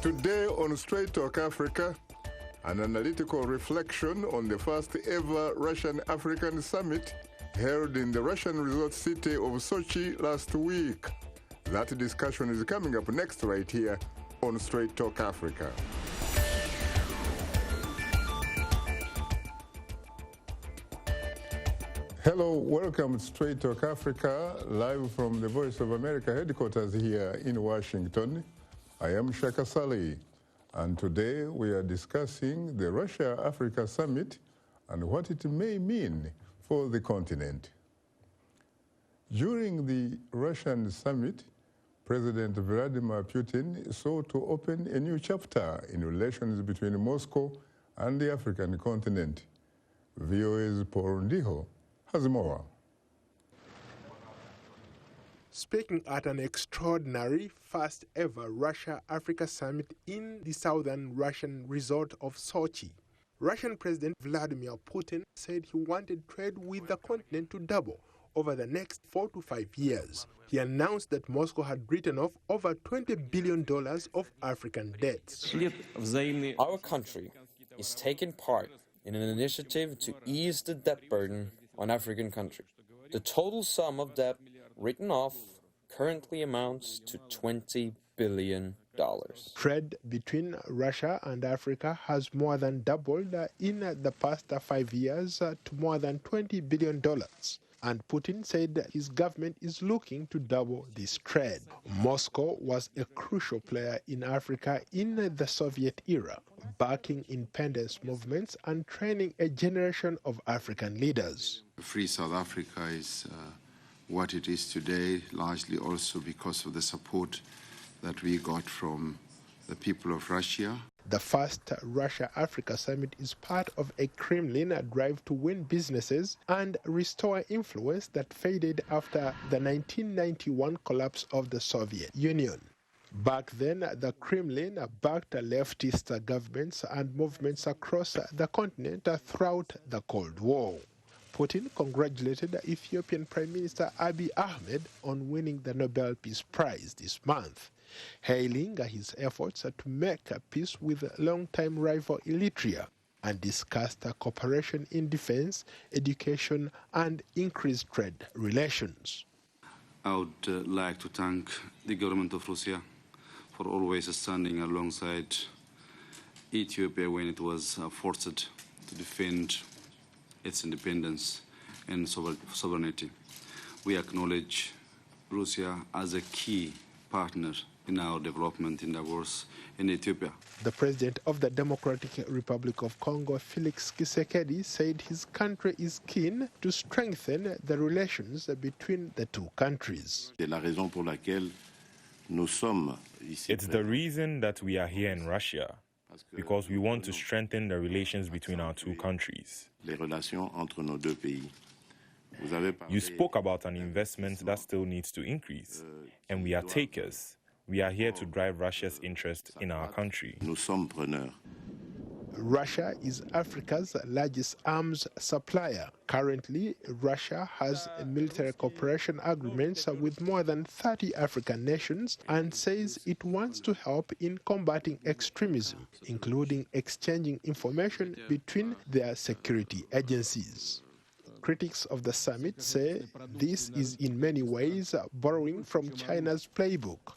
Today on Straight Talk Africa, an analytical reflection on the first ever Russian-African summit held in the Russian resort city of Sochi last week. That discussion is coming up next right here on Straight Talk Africa. Hello, welcome to Straight Talk Africa, live from the Voice of America headquarters here in Washington. I am Shaka Sali, and today we are discussing the Russia-Africa Summit and what it may mean for the continent. During the Russian summit, President Vladimir Putin sought to open a new chapter in relations between Moscow and the African continent. VOA's Paul Ndiho has more. Speaking at an extraordinary first-ever Russia-Africa summit in the southern Russian resort of Sochi, Russian President Vladimir Putin said he wanted trade with the continent to double over the next 4 to 5 years. He announced that Moscow had written off over $20 billion of African debts. Our country is taking part in an initiative to ease the debt burden on African countries. The total sum of debt written off currently amounts to $20 billion. Trade between Russia and Africa has more than doubled in the past 5 years to more than $20 billion. And Putin said that his government is looking to double this trade. Moscow was a crucial player in Africa in the Soviet era, backing independence movements and training a generation of African leaders. Free South Africa is what it is today, largely also because of the support that we got from the people of Russia. The first Russia-Africa summit is part of a Kremlin drive to win businesses and restore influence that faded after the 1991 collapse of the Soviet Union. Back then, the Kremlin backed leftist governments and movements across the continent throughout the Cold War. Putin congratulated Ethiopian Prime Minister Abiy Ahmed on winning the Nobel Peace Prize this month, hailing his efforts to make peace with longtime rival Eritrea, and discussed cooperation in defense, education, and increased trade relations. I would like to thank the government of Russia for always standing alongside Ethiopia when it was forced to defend its independence and sovereignty. We acknowledge Russia as a key partner in our development in the wars in Ethiopia. The president of the Democratic Republic of Congo, Felix Tshisekedi, said his country is keen to strengthen the relations between the two countries. It's the reason that we are here in Russia, because we want to strengthen the relations between our two countries. You spoke about an investment that still needs to increase, and we are takers. We are here to drive Russia's interest in our country. Russia is Africa's largest arms supplier. Currently, Russia has military cooperation agreements with more than 30 African nations and says it wants to help in combating extremism, including exchanging information between their security agencies. Critics of the summit say this is in many ways borrowing from China's playbook.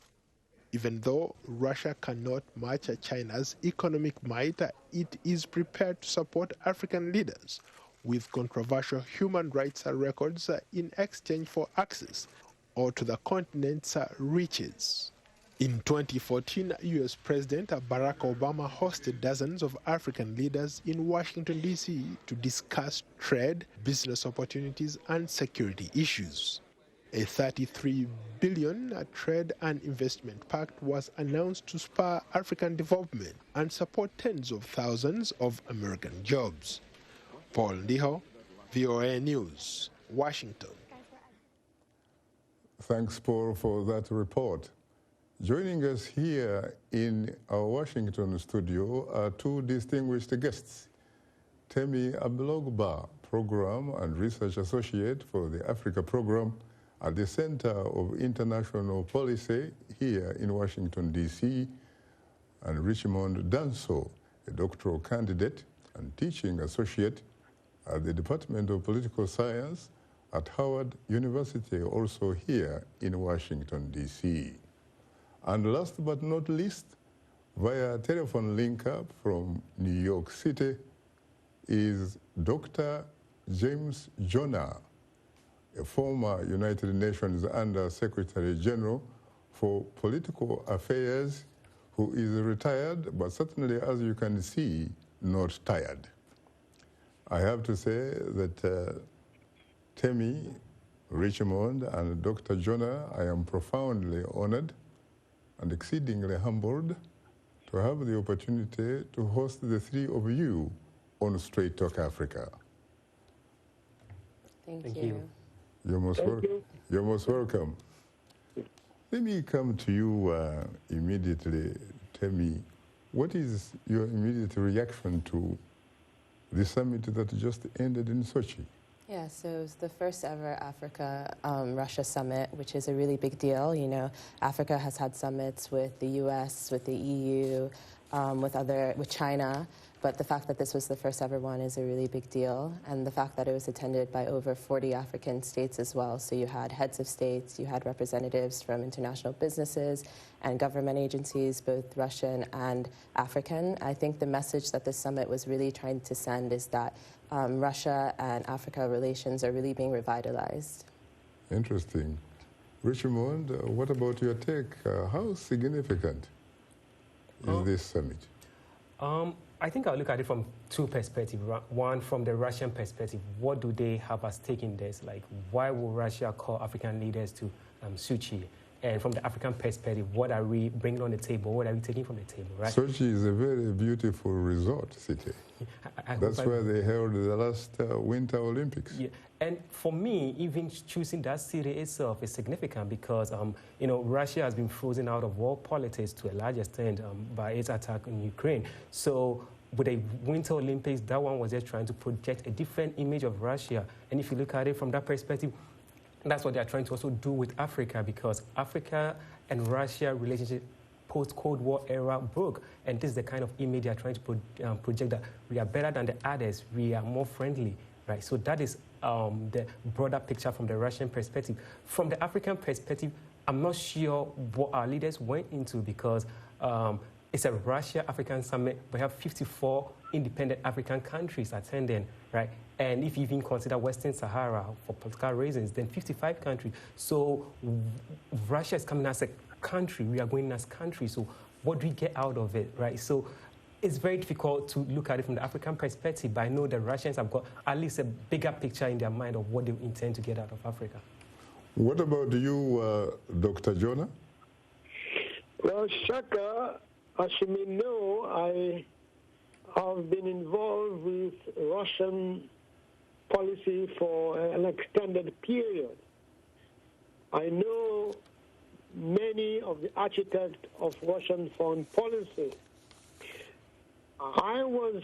Even though Russia cannot match China's economic might, it is prepared to support African leaders with controversial human rights records in exchange for access or to the continent's riches. In 2014, U.S. President Barack Obama hosted dozens of African leaders in Washington, D.C. to discuss trade, business opportunities, and security issues. A $33 billion trade and investment pact was announced to spur African development and support tens of thousands of American jobs. Paul Ndiho, VOA News, Washington. Thanks, Paul, for that report. Joining us here in our Washington studio are two distinguished guests. Temi Ablogba, Program and Research Associate for the Africa Program at the Center of International Policy here in Washington, D.C., and Richmond Danso, a doctoral candidate and teaching associate at the Department of Political Science at Howard University, also here in Washington, D.C. And last but not least, via telephone link-up from New York City is Dr. James Jonah, a former United Nations Under-Secretary General for Political Affairs, who is retired, but certainly, as you can see, not tired. I have to say that Temi, Richmond, and Dr. Jonah, I am profoundly honored and exceedingly humbled to have the opportunity to host the three of you on Straight Talk Africa. Thank you. You're most welcome. Let me come to you immediately. Tell me, what is your immediate reaction to the summit that just ended in Sochi? Yeah, so it was the first ever Africa-Russia summit, which is a really big deal. You know, Africa has had summits with the U.S., with the EU, with China, but the fact that this was the first ever one is a really big deal, and the fact that it was attended by over 40 African states as well. So you had heads of states, you had representatives from international businesses and government agencies, both Russian and African. I think the message that this summit was really trying to send is that Russia and Africa relations are really being revitalized. Interesting. Richmond, what about your take? How significant is this summit? I think I'll look at it from two perspectives. One, from the Russian perspective, what do they have at stake in this? Like, why will Russia call African leaders to Sochi? And from the African perspective, what are we bringing on the table? What are we taking from the table, right? Sochi is a very beautiful resort city. That's where they held the last Winter Olympics. Yeah. And for me, even choosing that city itself is significant because, you know, Russia has been frozen out of world politics to a large extent by its attack on Ukraine. So with the Winter Olympics, that one was just trying to project a different image of Russia. And if you look at it from that perspective, that's what they're trying to also do with Africa, because Africa and Russia relationship post-Cold War era broke. And this is the kind of image they're trying to project, that we are better than the others, we are more friendly, right? So that is the broader picture from the Russian perspective. From the African perspective, I'm not sure what our leaders went into, because it's a Russia-African summit. We have 54 independent African countries attending, right? And if you even consider Western Sahara for political reasons, then 55 countries. So Russia is coming as a country. We are going as countries. So what do we get out of it, right? So it's very difficult to look at it from the African perspective, but I know the Russians have got at least a bigger picture in their mind of what they intend to get out of Africa. What about you, Dr. Jonah? Well, Shaka, as you may know, I have been involved with Russian policy for an extended period. I know many of the architects of Russian foreign policy. I was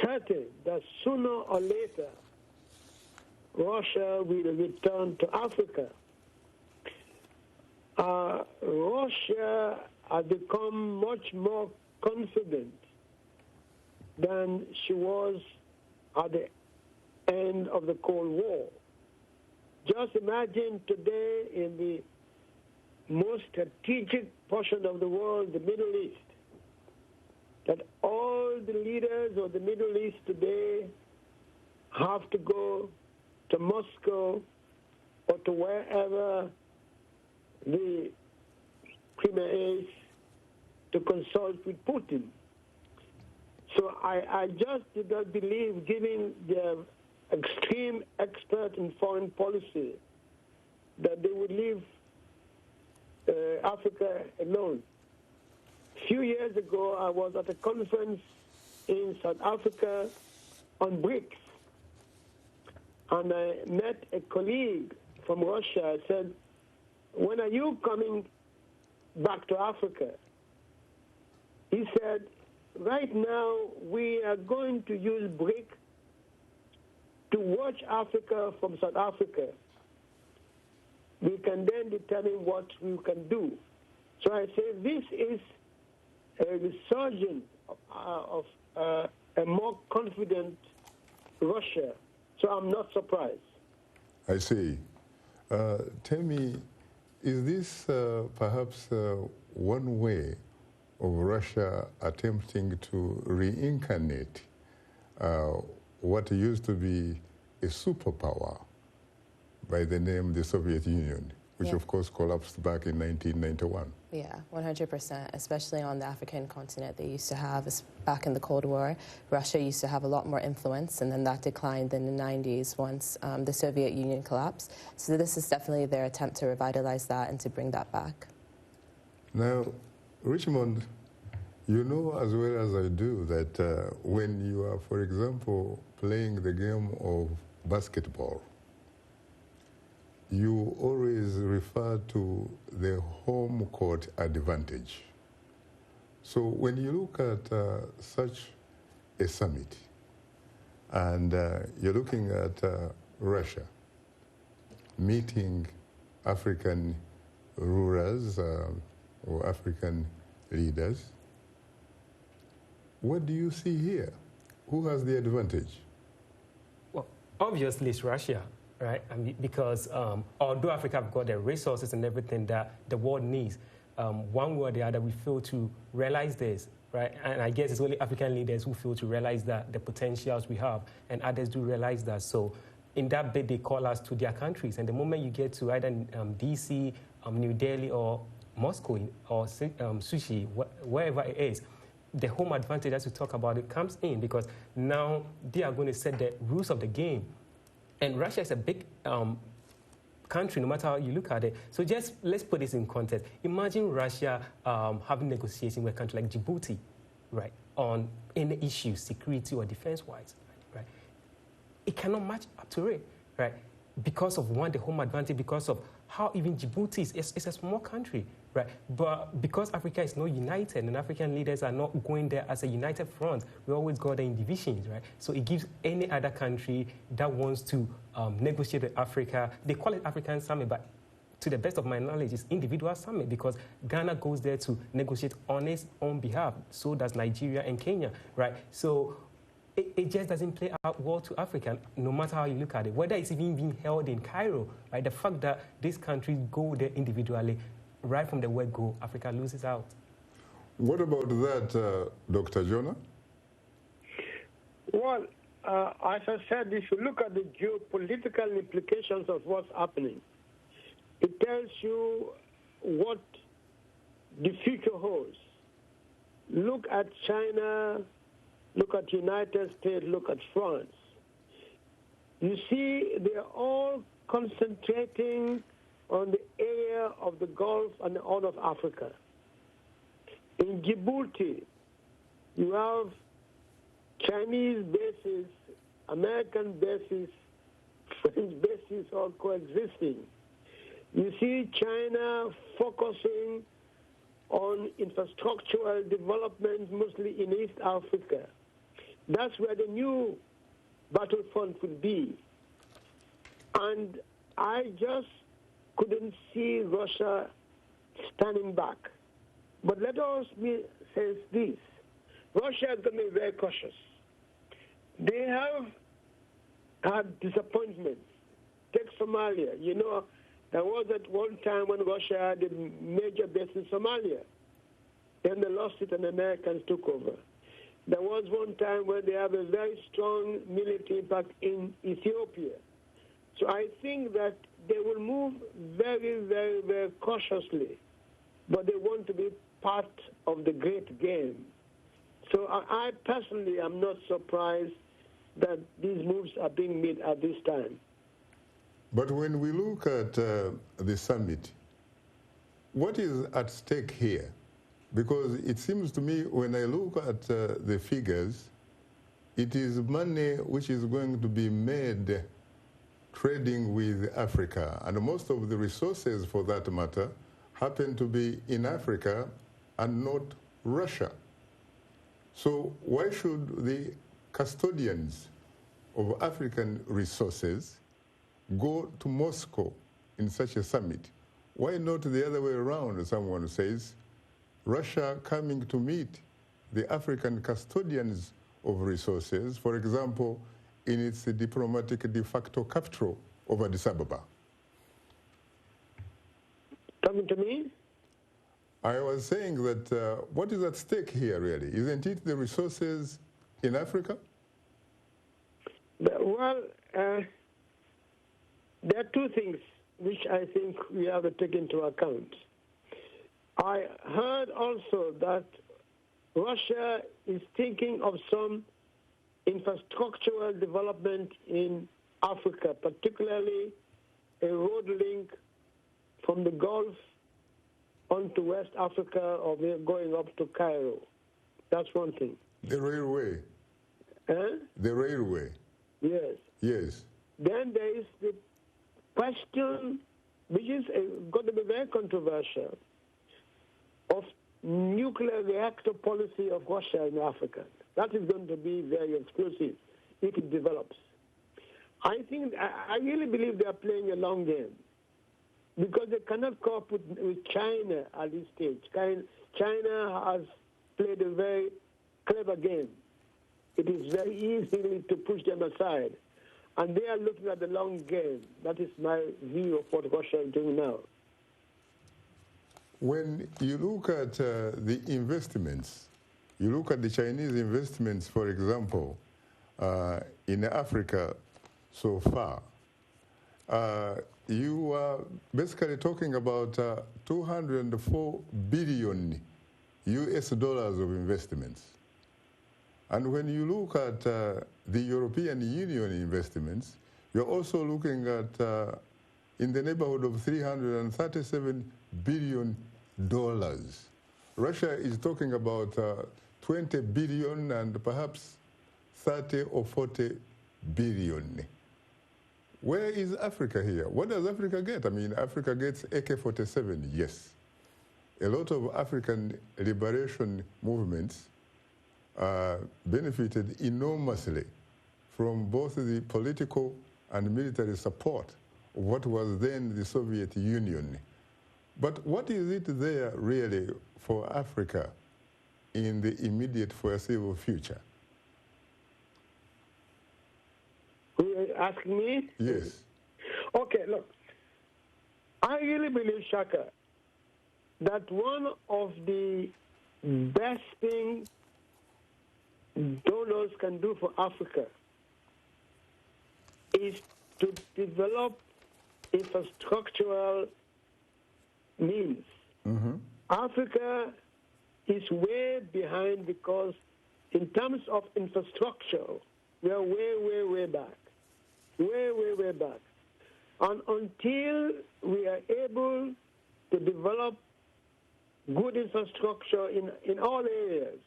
certain that sooner or later Russia will return to Africa. Russia has become much more confident than she was at the end of the Cold War. Just imagine today in the most strategic portion of the world, the Middle East, that all the leaders of the Middle East today have to go to Moscow or to wherever the premier is to consult with Putin. So I just did not believe, given their extreme expert in foreign policy, that they would leave Africa alone. A few years ago, I was at a conference in South Africa on BRICS, and I met a colleague from Russia. I said, when are you coming back to Africa? He said, right now we are going to use BRICS to watch Africa from South Africa. We can then determine what we can do. So I say this is a resurgence of a more confident Russia. So I'm not surprised. I see. Tell me, is this perhaps one way of Russia attempting to reincarnate what used to be a superpower by the name the Soviet Union, which of course collapsed back in 1991? Yeah, 100%, especially on the African continent. They used to have, back in the Cold War, Russia used to have a lot more influence, and then that declined in the 90s once the Soviet Union collapsed. So this is definitely their attempt to revitalize that and to bring that back. Now, Richmond, you know as well as I do that when you are, for example, playing the game of basketball, you always refer to the home court advantage. So when you look at such a summit, and you're looking at Russia meeting African rulers or African leaders, what do you see here? Who has the advantage? Well, obviously it's Russia. Right, I mean, because although Africa have got the resources and everything that the world needs, one way or the other we fail to realize this, right? And I guess it's only African leaders who fail to realize that the potentials we have, and others do realize that. So in that bid, they call us to their countries, and the moment you get to either DC, New Delhi, or Moscow, or Sochi, wherever it is, the home advantage, as we talk about it, comes in, because now they are going to set the rules of the game. And Russia is a big country, no matter how you look at it. So just let's put this in context. Imagine Russia having negotiations with a country like Djibouti, right, on any issue, security or defense-wise, right? It cannot match up to it, right? Because of, one, the home advantage, because of how even Djibouti is a small country, right? But because Africa is not united and African leaders are not going there as a united front, we always go there in divisions, right? So it gives any other country that wants to negotiate with Africa, they call it African Summit, but to the best of my knowledge, it's individual summit, because Ghana goes there to negotiate on its own behalf. So does Nigeria and Kenya, right? So it just doesn't play out well to Africa, no matter how you look at it. Whether it's even being held in Cairo, right? The fact that these countries go there individually, right from the word go, Africa loses out. What about that, Dr. Jonah? Well, as I said, if you look at the geopolitical implications of what's happening, it tells you what the future holds. Look at China, look at United States, look at France. You see, they're all concentrating on the area of the Gulf and the Horn of Africa. In Djibouti, you have Chinese bases, American bases, French bases all coexisting. You see China focusing on infrastructural development, mostly in East Africa. That's where the new battlefront will be. And I just couldn't see Russia standing back. But let us say this. Russia is going to be very cautious. They have had disappointments. Take Somalia. You know, there was at one time when Russia had a major base in Somalia. Then they lost it and the Americans took over. There was one time when they have a very strong military impact in Ethiopia. So I think that they will move very, very, very cautiously, but they want to be part of the great game. So I personally am not surprised that these moves are being made at this time. But when we look at the summit, what is at stake here? Because it seems to me when I look at the figures, it is money which is going to be made trading with Africa. And most of the resources, for that matter, happen to be in Africa and not Russia. So why should the custodians of African resources go to Moscow in such a summit? Why not the other way around, someone says? Russia coming to meet the African custodians of resources, for example, in its diplomatic de facto capital of Addis Ababa? Talking to me? I was saying that what is at stake here, really? Isn't it the resources in Africa? Well, there are two things which I think we have to take into account. I heard also that Russia is thinking of some infrastructural development in Africa, particularly a road link from the Gulf onto West Africa, or we're going up to Cairo. That's one thing. The railway. Huh? The railway. Yes. Yes. Then there is the question, which is going to be very controversial, of nuclear reactor policy of Russia in Africa. That is going to be very explosive if it develops. I really believe they are playing a long game because they cannot cope with China at this stage. China has played a very clever game. It is very easy to push them aside. And they are looking at the long game. That is my view of what Russia is doing now. When you look at the investments, you look at the Chinese investments, for example, in Africa so far, you are basically talking about 204 billion US dollars of investments. And when you look at the European Union investments, you're also looking at in the neighborhood of $337 billion. Russia is talking about 20 billion and perhaps 30 or 40 billion. Where is Africa here? What does Africa get? I mean, Africa gets AK-47, yes. A lot of African liberation movements benefited enormously from both the political and military support of what was then the Soviet Union. But what is it there really for Africa in the immediate foreseeable future? You asking me? Yes. Okay, look. I really believe, Shaka, that one of the best things donors can do for Africa is to develop infrastructural means. Mm-hmm. Africa is way behind because in terms of infrastructure, we are way back. Way back. And until we are able to develop good infrastructure in all areas,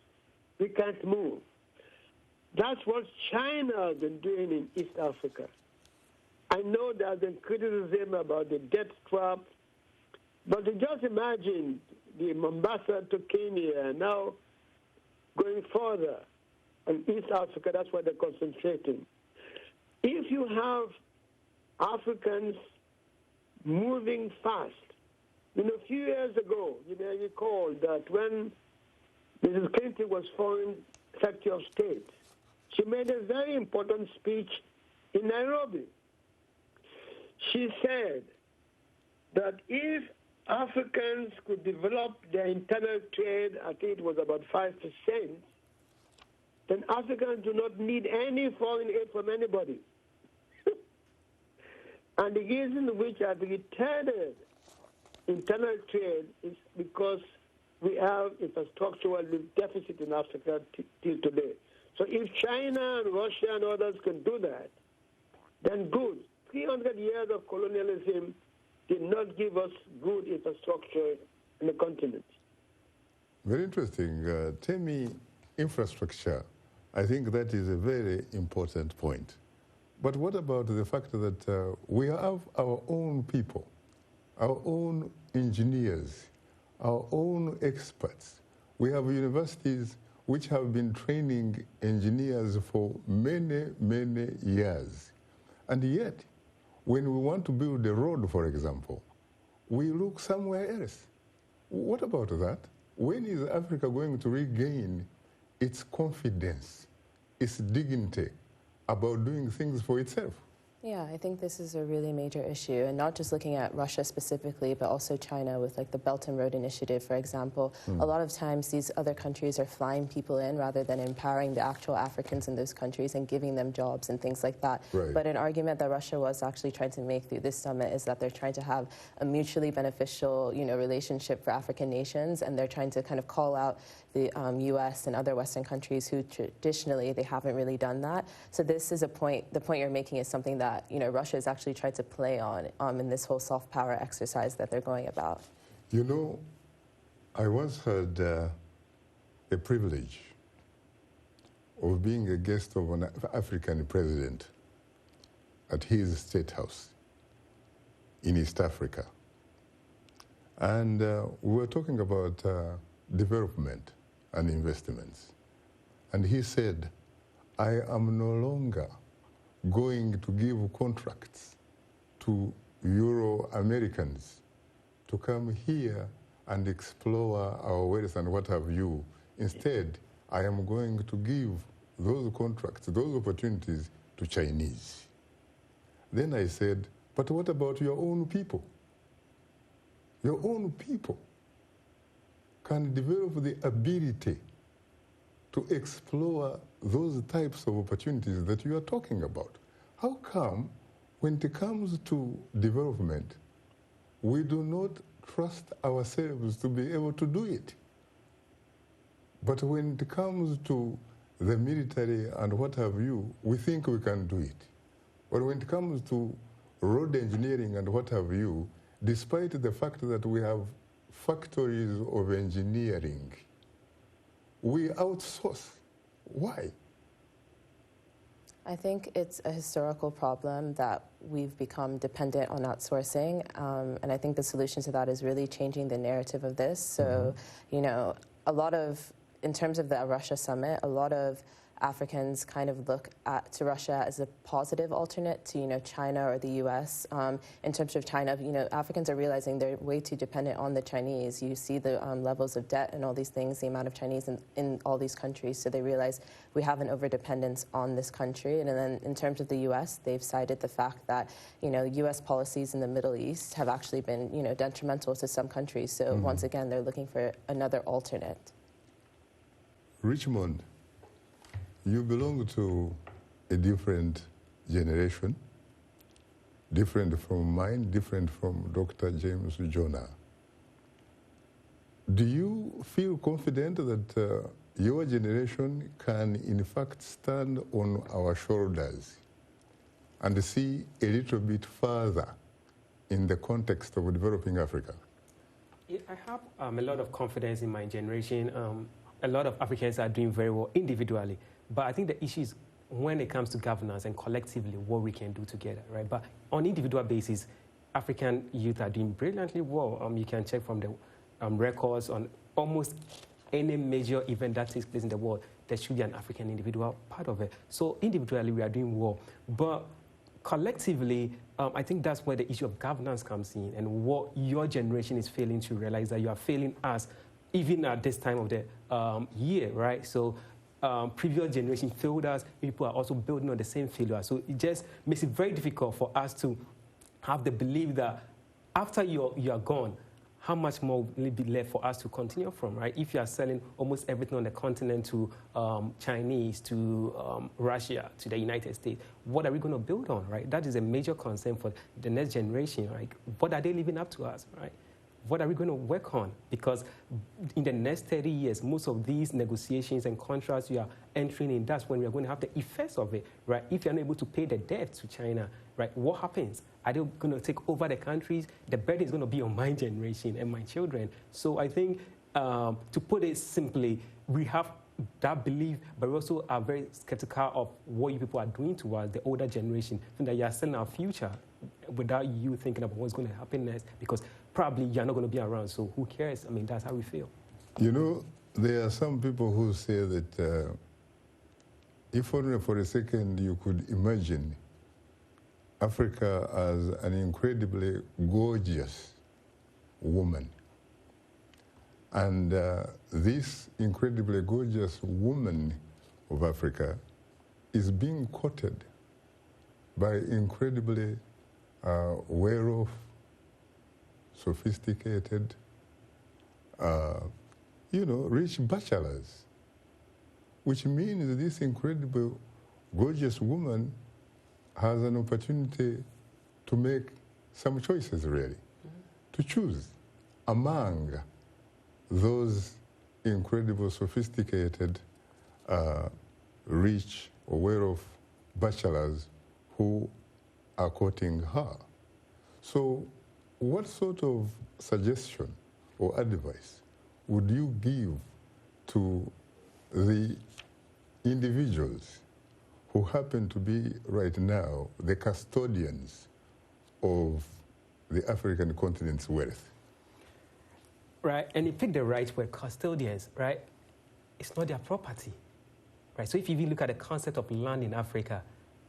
we can't move. That's what China has been doing in East Africa. I know there's been criticism about the debt trap, but just imagine the Mombasa to Kenya now going further in East Africa. That's where they're concentrating. If you have Africans moving fast, a few years ago, you may recall that when Mrs. Clinton was Foreign Secretary of State, she made a very important speech in Nairobi. She said that if Africans could develop their internal trade, I think it was about 5%, then Africans do not need any foreign aid from anybody. And the reason which have retarded internal trade is because we have infrastructural deficit in Africa till today. So if China and Russia and others can do that, then good. 300 years of colonialism did not give us good infrastructure in the continent. Very interesting. Tell me, infrastructure. I think that is a very important point. But what about the fact that we have our own people, our own engineers, our own experts? We have universities which have been training engineers for many, many years. And yet, when we want to build a road, for example, we look somewhere else. What about that? When is Africa going to regain its confidence, its dignity about doing things for itself? Yeah, I think this is a really major issue, and not just looking at Russia specifically, but also China with like the Belt and Road Initiative, for example. A lot of times these other countries are flying people in rather than empowering the actual Africans in those countries and giving them jobs and things like that. Right. But an argument that Russia was actually trying to make through this summit is that they're trying to have a mutually beneficial, relationship for African nations, and they're trying to kind of call out the U.S. and other Western countries who traditionally they haven't really done that. So this is a point. The point you're making is something that Russia has actually tried to play on in this whole soft power exercise that they're going about. I once had a privilege of being a guest of an African president at his state house in East Africa, and we were talking about development and investments. And he said, I am no longer going to give contracts to Euro-Americans to come here and explore our wealth and what have you. Instead, I am going to give those contracts, those opportunities to Chinese. Then I said, but what about your own people? Your own people can develop the ability to explore those types of opportunities that you are talking about. How come, when it comes to development, we do not trust ourselves to be able to do it? But when it comes to the military and what have you, we think we can do it. But when it comes to road engineering and what have you, despite the fact that we have factories of engineering, we outsource. Why? I think it's a historical problem that we've become dependent on outsourcing, and I think the solution to that is really changing the narrative of this. So, a lot of, in terms of the Russia summit, a lot of Africans kind of look to Russia as a positive alternate to, China or the U.S. In terms of China, Africans are realizing they're way too dependent on the Chinese. You see the levels of debt and all these things, the amount of Chinese in all these countries. So they realize we have an overdependence on this country. And then in terms of the U.S., they've cited the fact that, U.S. policies in the Middle East have actually been, detrimental to some countries. So once again, they're looking for another alternate. Richmond, you belong to a different generation, different from mine, different from Dr. James Jonah. Do you feel confident that your generation can, in fact, stand on our shoulders and see a little bit further in the context of developing Africa? Yeah, I have a lot of confidence in my generation. A lot of Africans are doing very well individually. But I think the issue is when it comes to governance and collectively what we can do together, right? But on individual basis, African youth are doing brilliantly well. You can check from the records on almost any major event that takes place in the world. There should be an African individual part of it. So individually, we are doing well. But collectively, I think that's where the issue of governance comes in, and what your generation is failing to realize, that you are failing us even at this time of the year, right? So previous generation failed us, people are also building on the same failure. So it just makes it very difficult for us to have the belief that after you are gone, how much more will be left for us to continue from, right? If you are selling almost everything on the continent to Chinese, to Russia, to the United States, what are we going to build on, right? That is a major concern for the next generation, right? What are they leaving up to us, right? What are we going to work on? Because in the next 30 years, most of these negotiations and contracts you are entering in, that's when we are going to have the effects of it, right? If you're not able to pay the debt to China, right, what happens? Are they going to take over the countries? The burden is going to be on my generation and my children. So I think, to put it simply, we have that belief, but we also are very skeptical of what you people are doing to us, the older generation, think that you are selling our future without you thinking about what's going to happen next, because probably you're not going to be around, so who cares? I mean, that's how we feel. There are some people who say that if only for a second you could imagine Africa as an incredibly gorgeous woman, And this incredibly gorgeous woman of Africa is being courted by incredibly well-off, sophisticated, rich bachelors, which means this incredible, gorgeous woman has an opportunity to make some choices, really, to choose among those incredible, sophisticated, rich or well-off bachelors who are courting her. So what sort of suggestion or advice would you give to the individuals who happen to be right now the custodians of the African continent's wealth? Right, and you pick the right word, custodians, right? It's not their property, right? So if you look at the concept of land in Africa,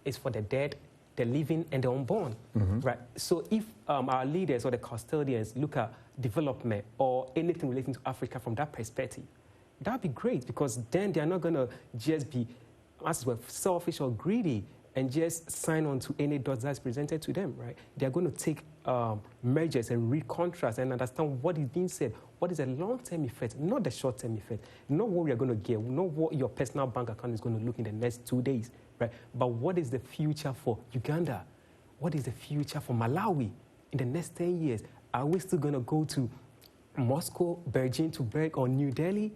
it's for the dead, the living, and the unborn, right? So if our leaders or the custodians look at development or anything relating to Africa from that perspective, that would be great, because then they're not going to just be, as well, selfish or greedy and just sign on to any dots that's presented to them, right? They're going to take measures and read contracts and understand what is being said. What is a long-term effect, not the short-term effect. Not what we are going to get, not what your personal bank account is going to look in the next 2 days, right? But what is the future for Uganda? What is the future for Malawi in the next 10 years? Are we still going to go to Moscow, Beijing to Berg, or New Delhi?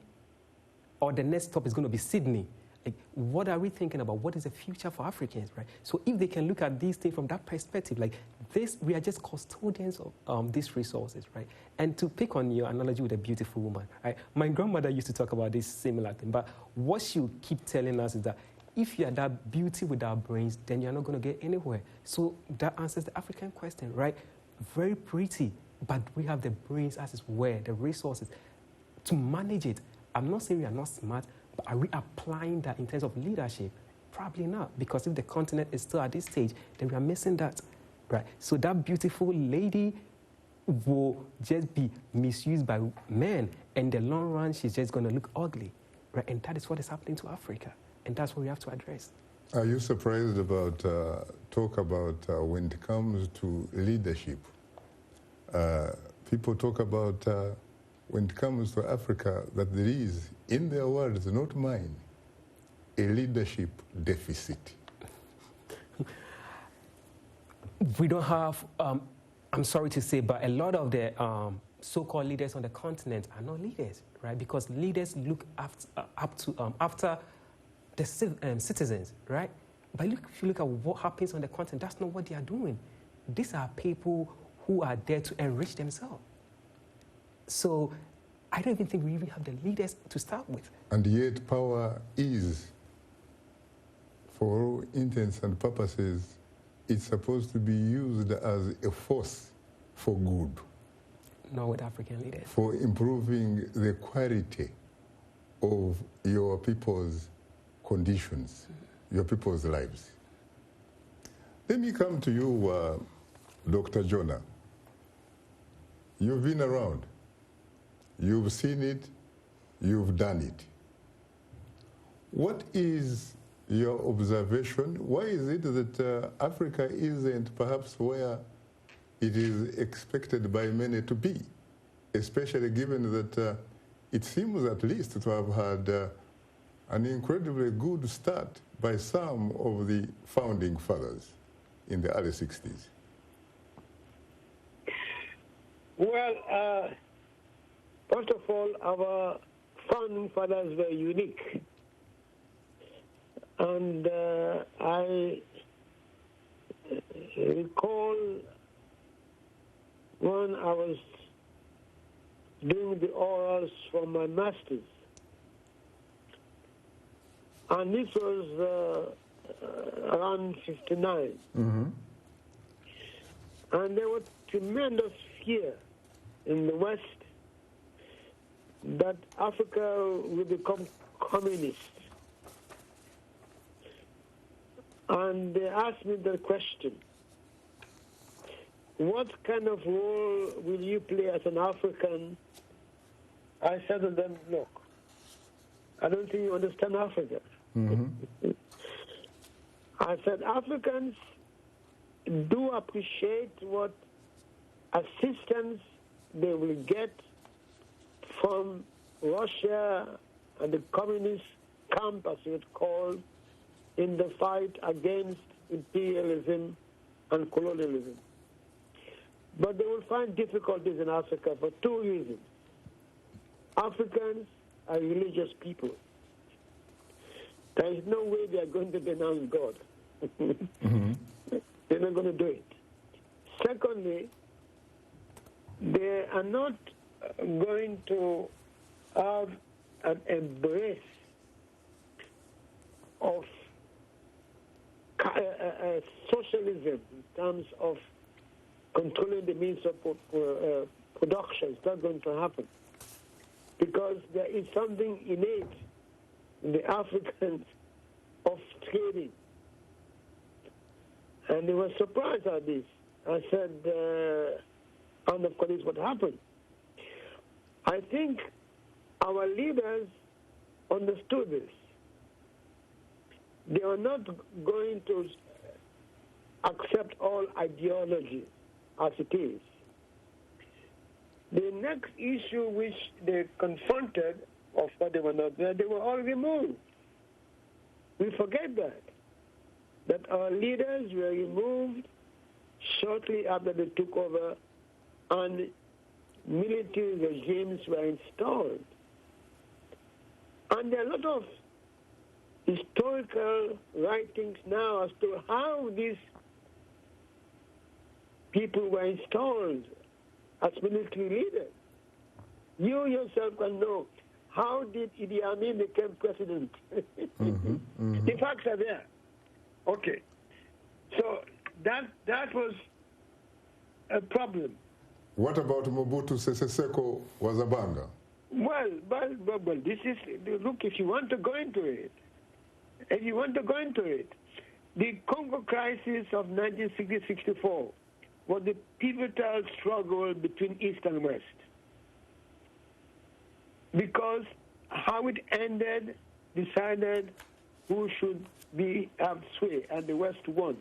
Or the next stop is going to be Sydney? Like, what are we thinking about? What is the future for Africans, right? So if they can look at these things from that perspective, like this, we are just custodians of these resources, right? And to pick on your analogy with a beautiful woman, right? My grandmother used to talk about this similar thing, but what she would keep telling us is that if you are that beauty without brains, then you're not going to get anywhere. So that answers the African question, right? Very pretty, but we have the brains as is where, the resources to manage it. I'm not saying we are not smart, but are we applying that in terms of leadership? Probably not, because if the continent is still at this stage, then we are missing that, right? So that beautiful lady will just be misused by men, and in the long run, she's just going to look ugly, right? And that is what is happening to Africa, and that's what we have to address. Are you surprised about talk about when it comes to leadership? People talk about when it comes to Africa that there is, in their words, not mine, a leadership deficit. We don't have, I'm sorry to say, but a lot of the so-called leaders on the continent are not leaders, right? Because leaders look after the citizens, right? But if you look at what happens on the continent, that's not what they are doing. These are people who are there to enrich themselves. So I don't even think we even have the leaders to start with. And yet power is, for all intents and purposes, it's supposed to be used as a force for good. Not with African leaders. For improving the quality of your people's conditions, your people's lives. Let me come to you, Dr. Jonah. You've been around. You've seen it. You've done it. What is your observation? Why is it that Africa isn't perhaps where it is expected by many to be, especially given that it seems at least to have had an incredibly good start by some of the founding fathers in the early 60s? Well, first of all, our founding fathers were unique. And I recall when I was doing the orals for my master's. And this was around 59. Mm-hmm. And there was tremendous fear in the West that Africa would become communist. And they asked me the question, what kind of role will you play as an African I said to them, look, I don't think you understand Africa. Mm-hmm. I said, Africans do appreciate what assistance they will get from Russia and the communist camp, as it's called, in the fight against imperialism and colonialism. But they will find difficulties in Africa for two reasons. Africans are religious people. There is no way they are going to denounce God. Mm-hmm. They're not going to do it. Secondly, they are not going to have an embrace of socialism in terms of controlling the means of production. It's not going to happen. Because there is something innate in the Africans of trading. And they were surprised at this. I said, and of course, what happened. I think our leaders understood this. They are not going to accept all ideology as it is. The next issue which they confronted, of course they were not there, they were all removed. We forget that our leaders were removed shortly after they took over and military regimes were installed. And there are a lot of historical writings now as to how these people were installed as military leaders. You yourself can know, how did Idi Amin become president? Mm-hmm, mm-hmm. The facts are there. Okay. So that was a problem. What about Mobutu Sese Seko Wazabanga? Well, this is, look, if you want to go into it, the Congo crisis of 1960-64 was the pivotal struggle between East and West. Because how it ended decided who should have sway, and the West won.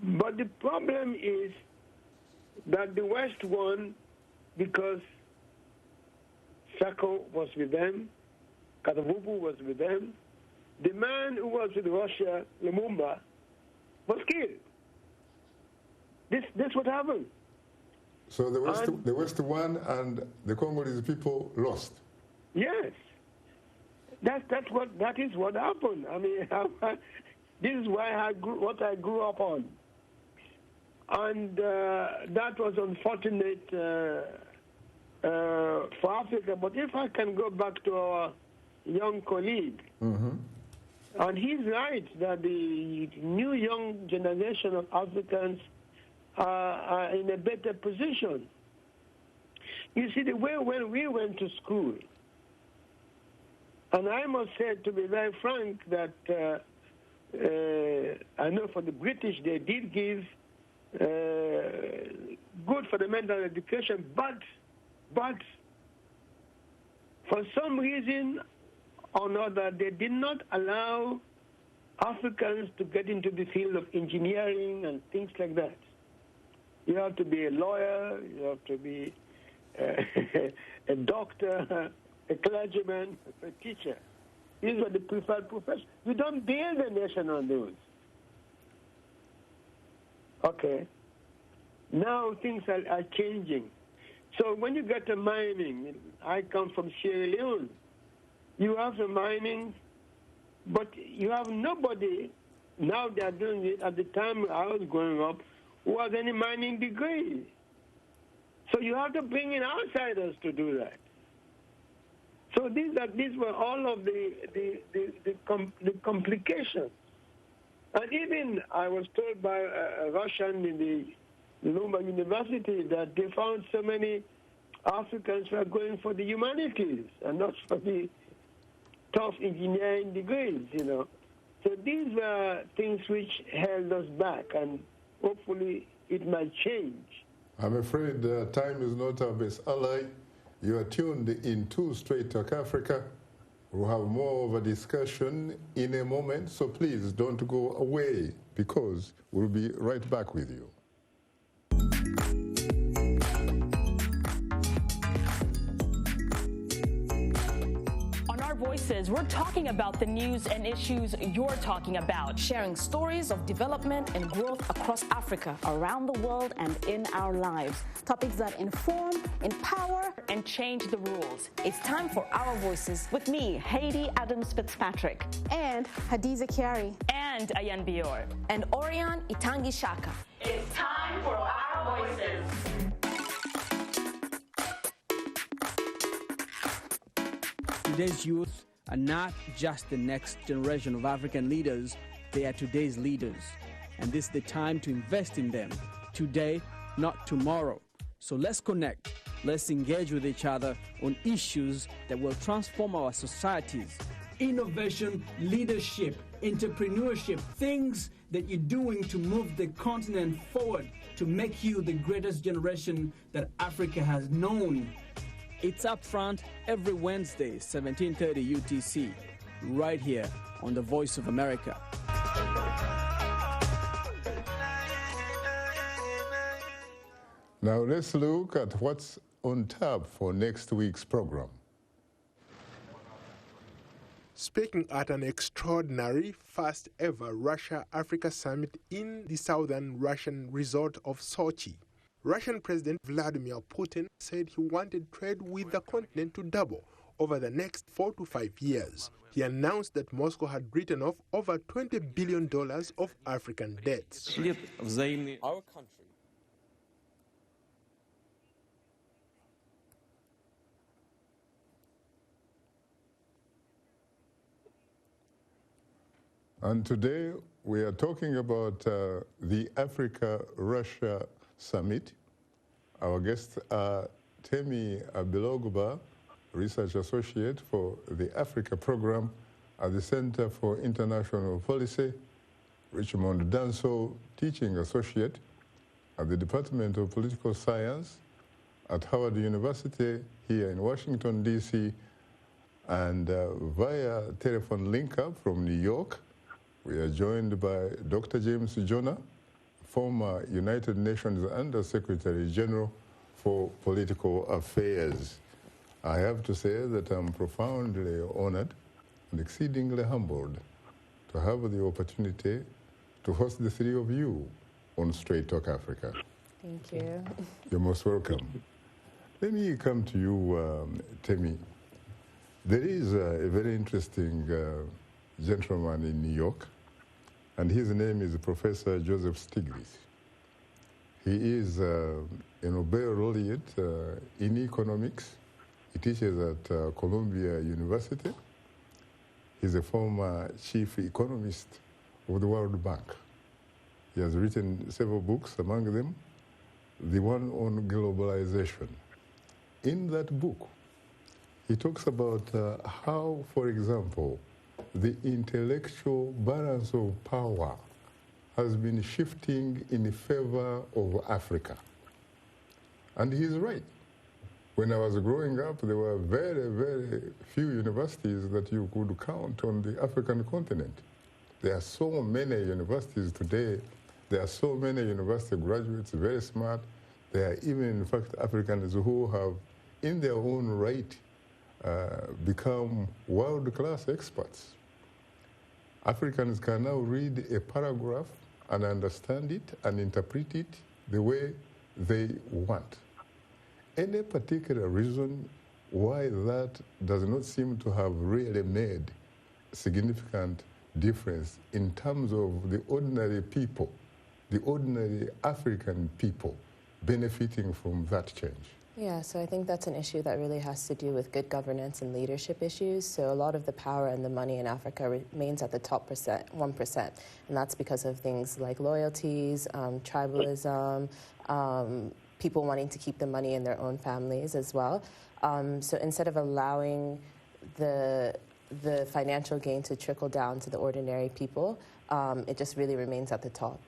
But the problem is that the West won because Sako was with them, Katavubu was with them. The man who was with Russia, Lumumba, was killed. This what happened. So the West won and the Congolese people lost. Yes. That is what happened. I mean, this is why what I grew up on. And that was unfortunate for Africa. But if I can go back to our young colleague, mm-hmm. and he's right that the new young generation of Africans are in a better position. You see, the way when we went to school, and I must say, to be very frank, that I know for the British they did give good fundamental education, but for some reason or another, they did not allow Africans to get into the field of engineering and things like that. You have to be a lawyer, you have to be a doctor, a clergyman, a teacher. These are the preferred professions. You don't build a nation on those. Okay. Now things are changing. So when you get to mining, I come from Sierra Leone, you have the mining, but you have nobody, now they are doing it, at the time I was growing up, who has any mining degree. So you have to bring in outsiders to do that. So these were all of the complications. And even I was told by a Russian in the Lumumba University that they found so many Africans were going for the humanities and not for the tough engineering degrees, you know. So these were things which held us back, and hopefully it might change. I'm afraid time is not our best ally. You are tuned into Straight Talk Africa. We'll have more of a discussion in a moment, so please don't go away because we'll be right back with you. Voices, we're talking about the news and issues you're talking about, sharing stories of development and growth across Africa, around the world, and in our lives. Topics that inform, empower, and change the rules. It's time for Our Voices with me, Haiti Adams Fitzpatrick, and Hadiza Kiari, and Ayan Bior, and Orion Itangi Shaka. It's time for Our Voices. Today's youth are not just the next generation of African leaders, they are today's leaders. And this is the time to invest in them, today, not tomorrow. So let's connect, let's engage with each other on issues that will transform our societies. Innovation, leadership, entrepreneurship, things that you're doing to move the continent forward, to make you the greatest generation that Africa has known. It's Upfront every Wednesday, 17:30 UTC, right here on the Voice of America. Now let's look at what's on tap for next week's program. Speaking at an extraordinary first ever Russia-Africa summit in the southern Russian resort of Sochi, Russian President Vladimir Putin said he wanted trade with the continent to double over the next 4 to 5 years. He announced that Moscow had written off over $20 billion of African debts. Our country And today we are talking about the Africa-Russia Summit. Our guests are Temi Abilogba, Research Associate for the Africa Program at the Center for International Policy, Richmond Danso, Teaching Associate at the Department of Political Science at Howard University here in Washington, D.C., and via telephone link-up from New York, we are joined by Dr. James Jonah, former United Nations Under-Secretary General for Political Affairs. I have to say that I'm profoundly honored and exceedingly humbled to have the opportunity to host the three of you on Straight Talk Africa. Thank you. You're most welcome. Let me come to you, Temi. There is a very interesting gentleman in New York, and his name is Professor Joseph Stiglitz. He is a Nobel laureate in economics. He teaches at Columbia University. He's a former chief economist of the World Bank. He has written several books, among them the one on globalization. In that book, he talks about how, for example, the intellectual balance of power has been shifting in favor of Africa. And he's right. When I was growing up, there were very, very few universities that you could count on the African continent. There are so many universities today. There are so many university graduates, very smart. There are even, in fact, Africans who have, in their own right, become world-class experts. Africans can now read a paragraph and understand it and interpret it the way they want. Any particular reason why that does not seem to have really made significant difference in terms of the ordinary people, the ordinary African people benefiting from that change? Yeah, so I think that's an issue that really has to do with good governance and leadership issues. So a lot of the power and the money in Africa remains at the top 1%. And that's because of things like loyalties, tribalism, people wanting to keep the money in their own families as well. So instead of allowing the financial gain to trickle down to the ordinary people, it just really remains at the top.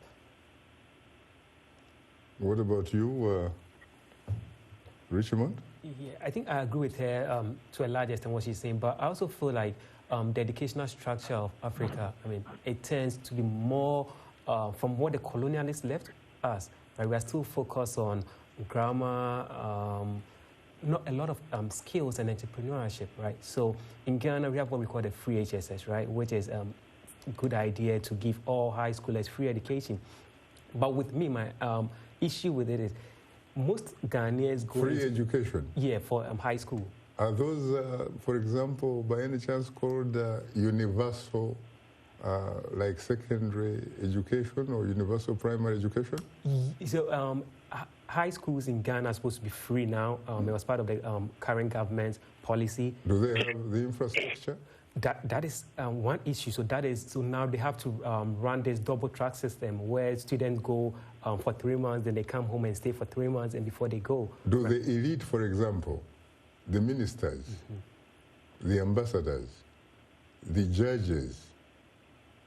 What about you, Richmond? Yeah, I think I agree with her to a large extent what she's saying, but I also feel like the educational structure of Africa, I mean, it tends to be more from what the colonialists left us. Right? We are still focused on grammar, not a lot of skills and entrepreneurship, right? So in Ghana, we have what we call the free HSS, right, which is a good idea to give all high schoolers free education. But with me, my issue with it is most Ghanaians go... Free education? Yeah, for high school. Are those, for example, by any chance called universal, like secondary education or universal primary education? So high schools in Ghana are supposed to be free now. It was part of the current government's policy. Do they have the infrastructure? That is one issue. So now they have to run this double track system where students go for 3 months, then they come home and stay for 3 months, and before they go. Do the elite, for example, the ministers, the ambassadors, the judges,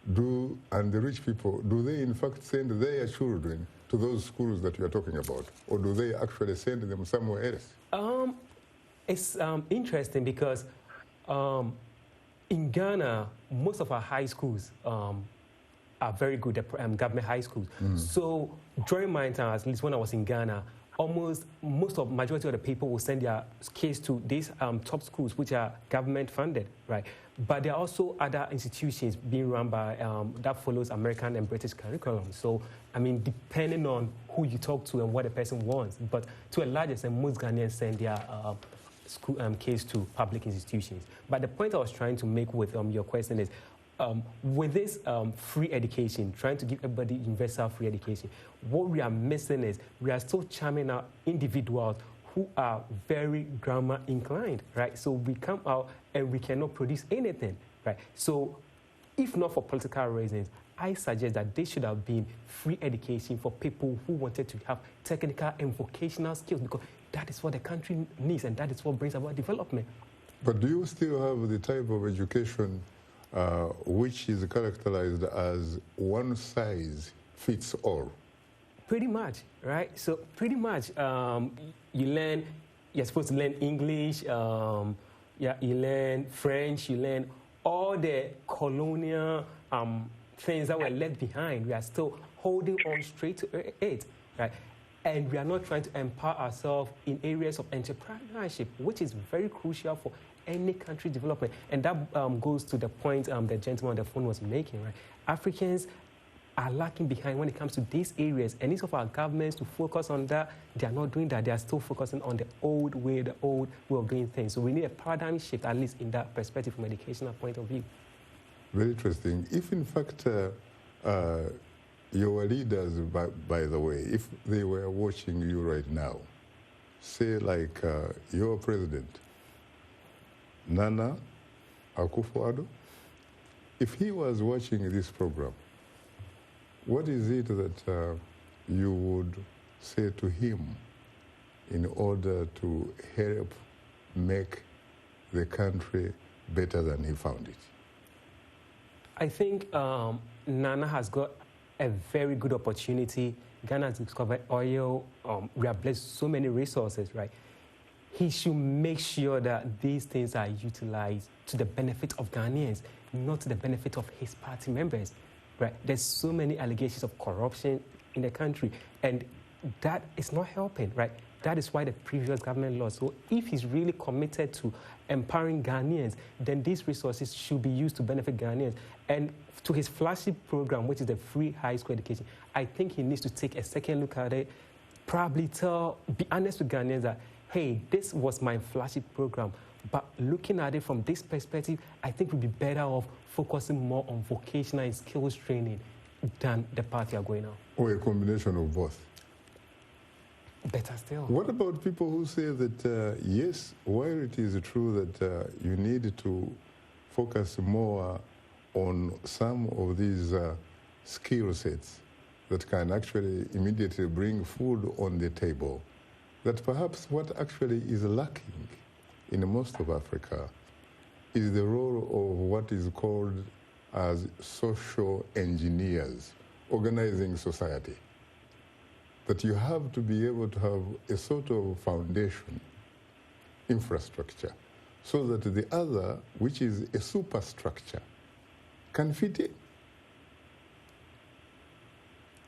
and the rich people, do they in fact send their children to those schools that you are talking about, or do they actually send them somewhere else? It's interesting because in Ghana, most of our high schools are very good at government high schools. So during my time, at least when I was in Ghana, majority of the people will send their kids to these top schools, which are government funded, right? But there are also other institutions being run by that follows American and British curriculum. So, I mean, depending on who you talk to and what a person wants, but to a large extent, most Ghanaians send their school kids to public institutions. But the point I was trying to make with your question is, with this free education, trying to give everybody universal free education, what we are missing is we are still charming out individuals who are very grammar inclined, right? So we come out and we cannot produce anything, right? So if not for political reasons, I suggest that there should have been free education for people who wanted to have technical and vocational skills, because that is what the country needs and that is what brings about development. But do you still have the type of education which is characterized as one size fits all? Pretty much, right? So pretty much, you're supposed to learn English, you learn French, you learn all the colonial things that were left behind. We are still holding on straight to it, right? And we are not trying to empower ourselves in areas of entrepreneurship, which is very crucial for any country development. And that goes to the point the gentleman on the phone was making, right? Africans are lacking behind when it comes to these areas. And instead of our governments to focus on that, they are not doing that. They are still focusing on the old way of doing things. So we need a paradigm shift, at least in that perspective from an educational point of view. Very interesting. If in fact your leaders, by the way, if they were watching you right now, say your president, Nana Akufo-Addo, if he was watching this program, what is it that you would say to him in order to help make the country better than he found it? I think Nana has got a very good opportunity. Ghana has discovered oil. We have blessed so many resources, right? He should make sure that these things are utilized to the benefit of Ghanaians, not to the benefit of his party members, right? There's so many allegations of corruption in the country, and that is not helping, right? That is why the previous government lost. So if he's really committed to empowering Ghanaians, then these resources should be used to benefit Ghanaians. And to his flagship program, which is the free high school education, I think he needs to take a second look at it, probably be honest with Ghanaians that, hey, this was my flagship program, but looking at it from this perspective, I think we'd be better off focusing more on vocational and skills training than the path you are going on. Or a combination of both. Better still. What about people who say that, yes, while it is true that you need to focus more on some of these skill sets that can actually immediately bring food on the table, that perhaps what actually is lacking in most of Africa is the role of what is called as social engineers, organizing society. That you have to be able to have a sort of foundation infrastructure so that the other, which is a superstructure, can fit in?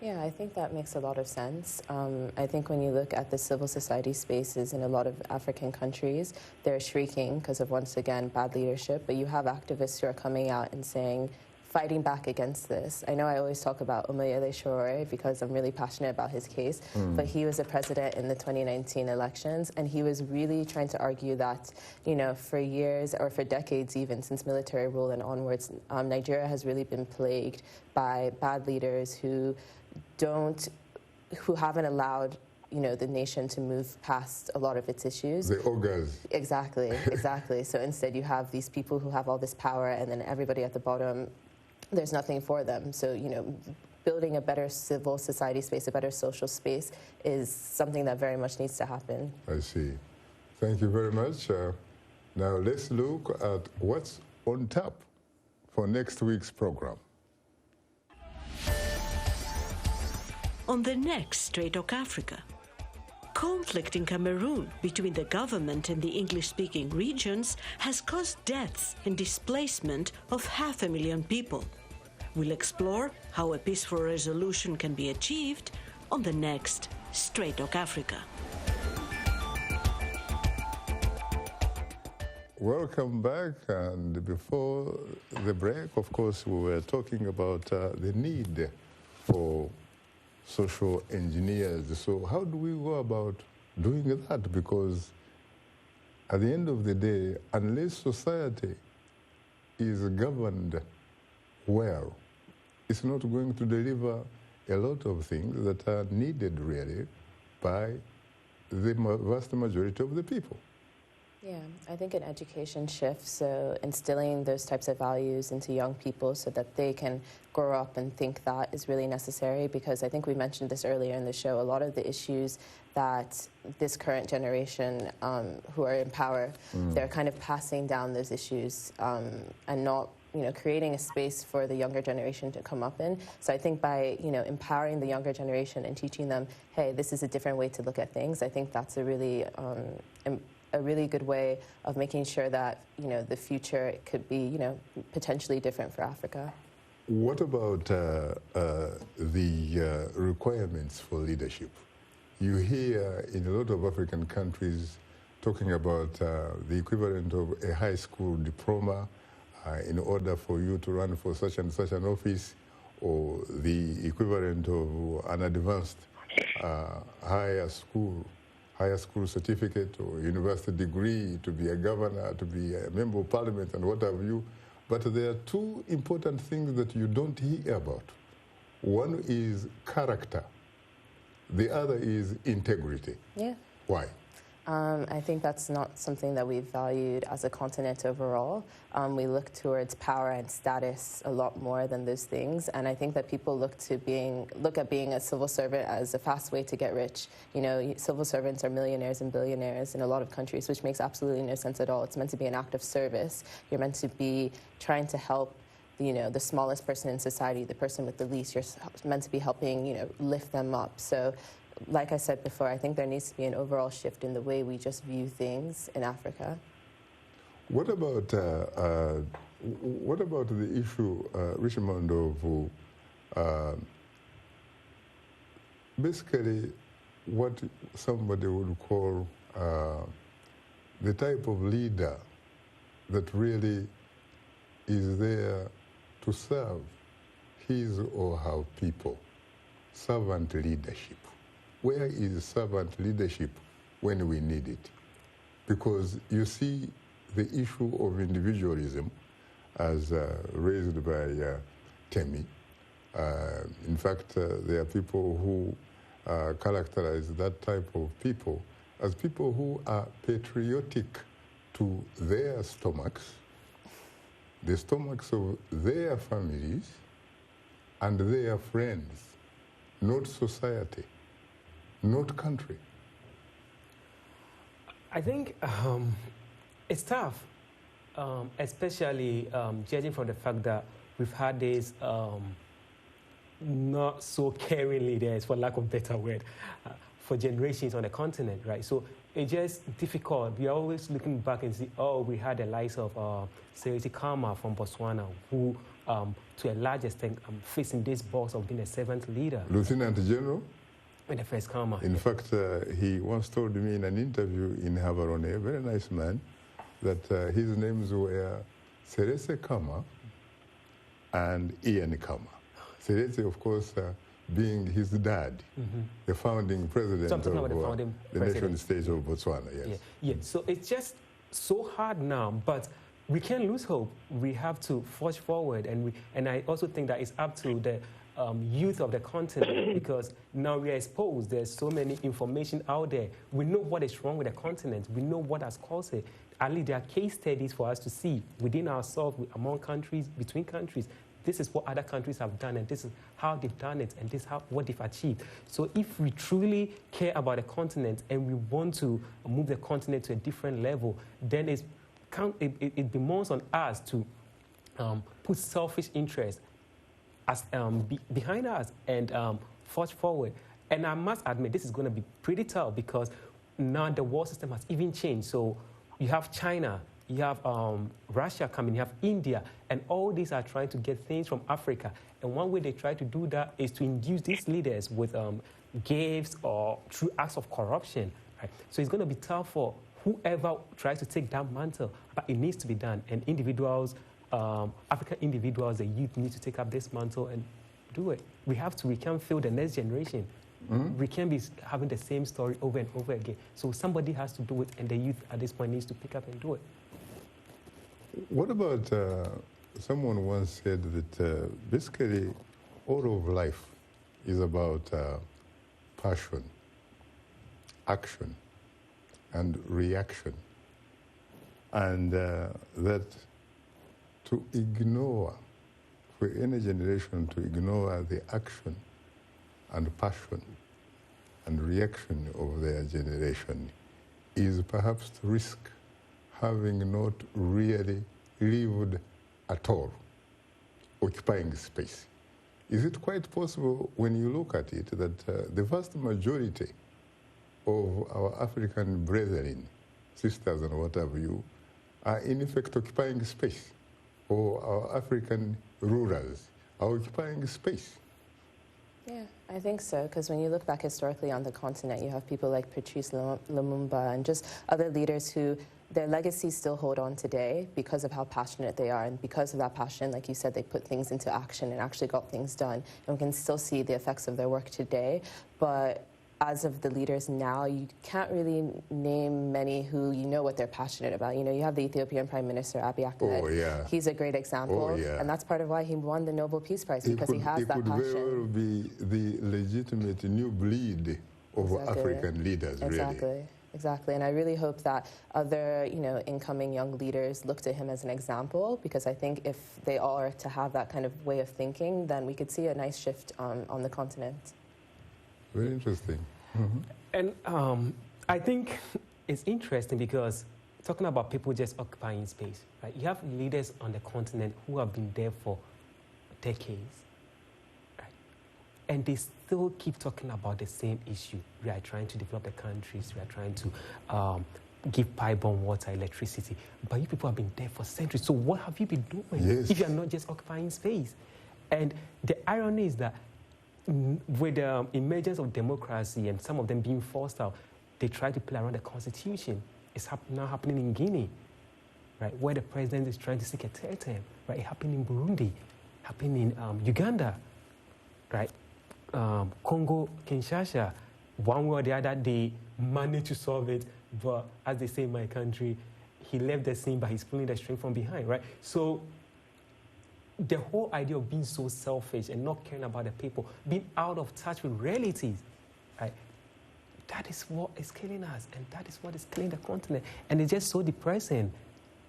Yeah, I think that makes a lot of sense. I think when you look at the civil society spaces in a lot of African countries, they're shrieking because of, once again, bad leadership. But you have activists who are coming out and saying, fighting back against this. I know I always talk about Omoyele Sowore because I'm really passionate about his case, but he was a president in the 2019 elections, and he was really trying to argue that, you know, for years or for decades even, since military rule and onwards, Nigeria has really been plagued by bad leaders who haven't allowed, you know, the nation to move past a lot of its issues. The ogres. Exactly, exactly. So instead you have these people who have all this power, and then everybody at the bottom, there's nothing for them. So, you know, building a better civil society space, a better social space is something that very much needs to happen. I see. Thank you very much. Now let's look at what's on tap for next week's program. On the next Straight Talk Africa, conflict in Cameroon between the government and the English-speaking regions has caused deaths and displacement of 500,000 people. We'll explore how a peaceful resolution can be achieved on the next Straight Talk Africa. Welcome back. And before the break, of course, we were talking about the need for social engineers. So how do we go about doing that? Because at the end of the day, unless society is governed well, it's not going to deliver a lot of things that are needed really by the vast majority of the people. Yeah, I think an education shift, so instilling those types of values into young people so that they can grow up and think that is really necessary, because I think we mentioned this earlier in the show, a lot of the issues that this current generation who are in power, they're kind of passing down those issues and not, you know, creating a space for the younger generation to come up in. So I think by, you know, empowering the younger generation and teaching them, hey, this is a different way to look at things, I think that's a really good way of making sure that, you know, the future could be, you know, potentially different for Africa. What about the requirements for leadership? You hear in a lot of African countries talking about the equivalent of a high school diploma in order for you to run for such and such an office, or the equivalent of an advanced higher school certificate or university degree to be a governor, to be a member of parliament and what have you. But there are two important things that you don't hear about. One is character. The other is integrity. Yeah. Why? I think that's not something that we've valued as a continent overall. We look towards power and status a lot more than those things, and I think that people look at being a civil servant as a fast way to get rich. You know, civil servants are millionaires and billionaires in a lot of countries, which makes absolutely no sense at all. It's meant to be an act of service. You're meant to be trying to help, you know, the smallest person in society, the person with the least. You're meant to be helping, you know, lift them up. So, like I said before, I think there needs to be an overall shift in the way we just view things in Africa. What about the issue, Richmond, of basically what somebody would call the type of leader that really is there to serve his or her people? Servant leadership. Where is servant leadership when we need it? Because you see the issue of individualism as raised by Temi. In fact, there are people who characterize that type of people as people who are patriotic to their stomachs, the stomachs of their families and their friends, not society, not country. I think it's tough, especially judging from the fact that we've had these not so caring leaders, for lack of a better word, for generations on the continent, right? So it's just difficult. We are always looking back and see, oh, we had the likes of Seretse Khama from Botswana, who, to a large extent, facing this box of being a servant leader. Lieutenant General? In the first Khama. In fact, he once told me in an interview in Gaborone, a very nice man, that his names were Seretse Khama and Ian Khama. Seretse, of course, being his dad, the founding president of the nation-state of Botswana. Yes. Yeah. So it's just so hard now, but we can't lose hope. We have to forge forward, and I also think that it's up to the youth of the continent, because now we are exposed. There's so many information out there. We know what is wrong with the continent. We know what has caused it. At least there are case studies for us to see within ourselves, among countries, between countries. This is what other countries have done, and this is how they've done it, and this is what they've achieved. So if we truly care about the continent and we want to move the continent to a different level, then it demands on us to put selfish interests behind us and forge forward. And I must admit, this is going to be pretty tough, because now the world system has even changed. So you have China, you have Russia coming, you have India, and all these are trying to get things from Africa. And one way they try to do that is to induce these leaders with gifts or through acts of corruption. Right? So it's going to be tough for whoever tries to take that mantle, but it needs to be done. And individuals, African individuals, the youth need to take up this mantle and do it. We can't fail the next generation. We can't be having the same story over and over again. So somebody has to do it, and the youth at this point needs to pick up and do it. What about, someone once said that basically all of life is about passion, action, and reaction. And that to ignore, for any generation to ignore the action and passion and reaction of their generation is perhaps to risk having not really lived at all, occupying space. Is it quite possible, when you look at it, that the vast majority of our African brethren, sisters and what have you, are in effect occupying space, or our African rurals are occupying space? Yeah, I think so, because when you look back historically on the continent, you have people like Patrice Lumumba and just other leaders who their legacies still hold on today because of how passionate they are, and because of that passion, like you said, they put things into action and actually got things done, and we can still see the effects of their work today. But as of the leaders now, you can't really name many who you know what they're passionate about. You know, you have the Ethiopian Prime Minister, Abiy Ahmed. Oh, yeah. He's a great example. Oh, yeah. And that's part of why he won the Nobel Peace Prize, because he has that passion. It could very well be the legitimate new breed of African leaders, really. Exactly, and I really hope that other, incoming young leaders look to him as an example, because I think if they are to have that kind of way of thinking, then we could see a nice shift on the continent. Very interesting. And I think it's interesting because talking about people just occupying space, right? You have leaders on the continent who have been there for decades, right? And they still keep talking about the same issue. We are trying to develop the countries. We are trying to give pipe-borne water, electricity. But you people have been there for centuries. So what have you been doing if you are not just occupying space? And the irony is that with the emergence of democracy and some of them being forced out, they try to play around the constitution. It's now happening in Guinea, right, where the president is trying to seek a third term. Right, it happened in Burundi, happened in Uganda, right, Congo, Kinshasa. One way or the other, they managed to solve it. But as they say in my country, he left the scene, but he's pulling the string from behind, right? So the whole idea of being so selfish and not caring about the people, being out of touch with realities, right? That is what is killing us, and that is what is killing the continent. And it's just so depressing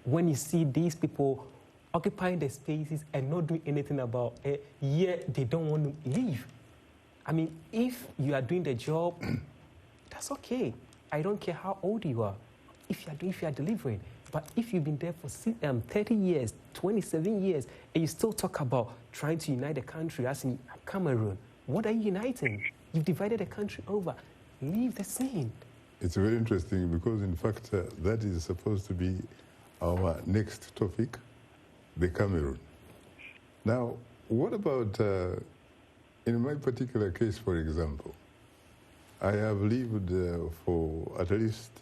when you see these people occupying the spaces and not doing anything about it, yet they don't want to leave. I mean, if you are doing the job, that's okay. I don't care how old you are, if you are delivering. But if you've been there for 30 years, 27 years, and you still talk about trying to unite the country, as in Cameroon, what are you uniting? You've divided the country over. leave the scene. It's very interesting because, in fact, that is supposed to be our next topic, the Cameroon. Now, what about, in my particular case, for example, I have lived for at least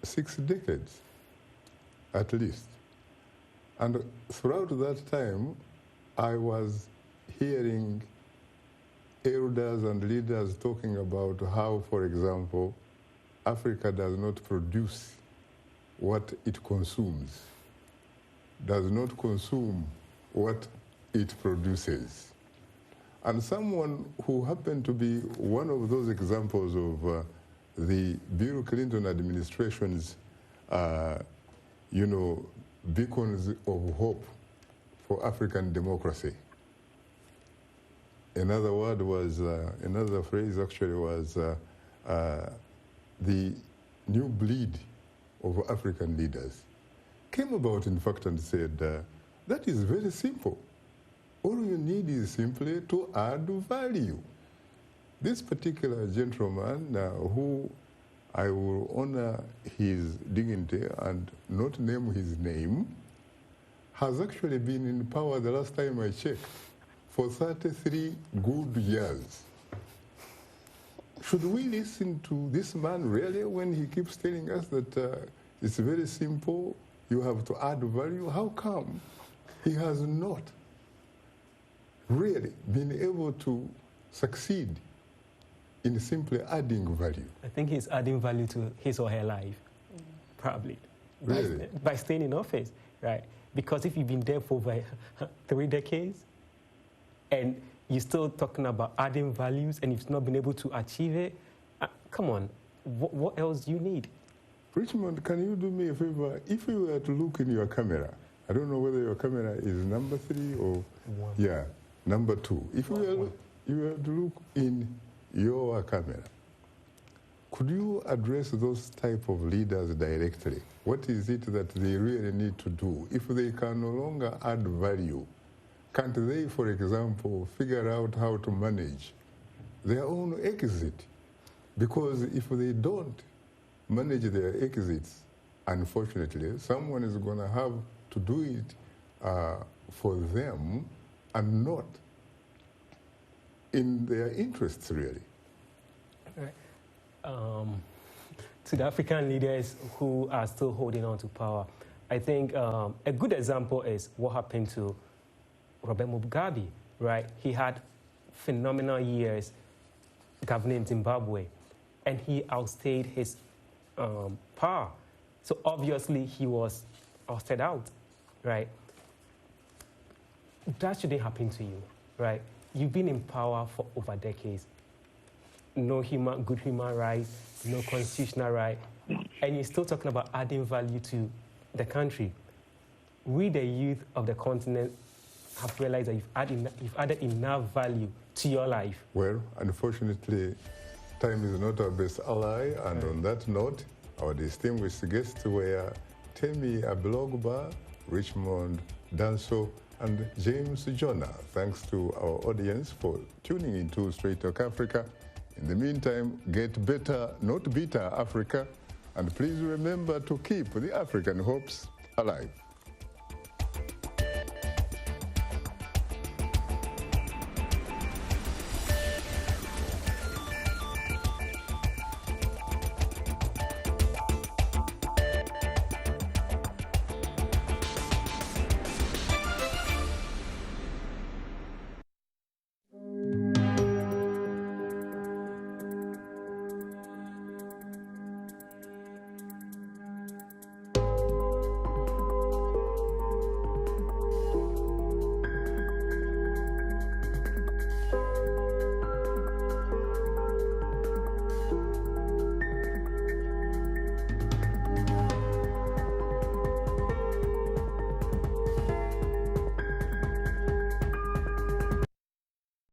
6 decades, at least. And throughout that time, I was hearing elders and leaders talking about how, for example, Africa does not produce what it consumes, does not consume what it produces. And someone who happened to be one of those examples of the Bill Clinton administration's, beacons of hope for African democracy. Another word was, another phrase actually was the new bleed of African leaders. Came about, in fact, and said, that is very simple. All you need is simply to add value. This particular gentleman, who I will honor his dignity and not name his name, has actually been in power, the last time I checked, for 33 good years. Should we listen to this man really when he keeps telling us that it's very simple, you have to add value? How come he has not really been able to succeed in simply adding value? I think he's adding value to his or her life, probably, really? by staying in office, right? Because if you've been there for over 3 decades and you're still talking about adding values and you've not been able to achieve it, come on, what else do you need? Richmond, can you do me a favor? If you were to look in your camera, I don't know whether your camera is number 3 or, yeah, number 2. If you were to look in your camera, could you address those type of leaders directly? What is it that they really need to do? If they can no longer add value, can't they, for example, figure out how to manage their own exit? Because if they don't manage their exits, unfortunately, someone is going to have to do it for them and not in their interests, really. Right. To the African leaders who are still holding on to power, I think a good example is what happened to Robert Mugabe, right? He had phenomenal years governing Zimbabwe, and he outstayed his power. So obviously he was ousted out, right? That shouldn't happen to you, right? You've been in power for over decades. No good human rights, no constitutional right, and you're still talking about adding value to the country. We, the youth of the continent, have realized that you've added enough value to your life. Well, unfortunately, time is not our best ally, and on that note, our distinguished guests were Temi Ablogba, Richmond Danso, and James Jonah. Thanks to our audience for tuning into Straight Talk Africa. In the meantime, get better, not bitter Africa, and please remember to keep the African hopes alive.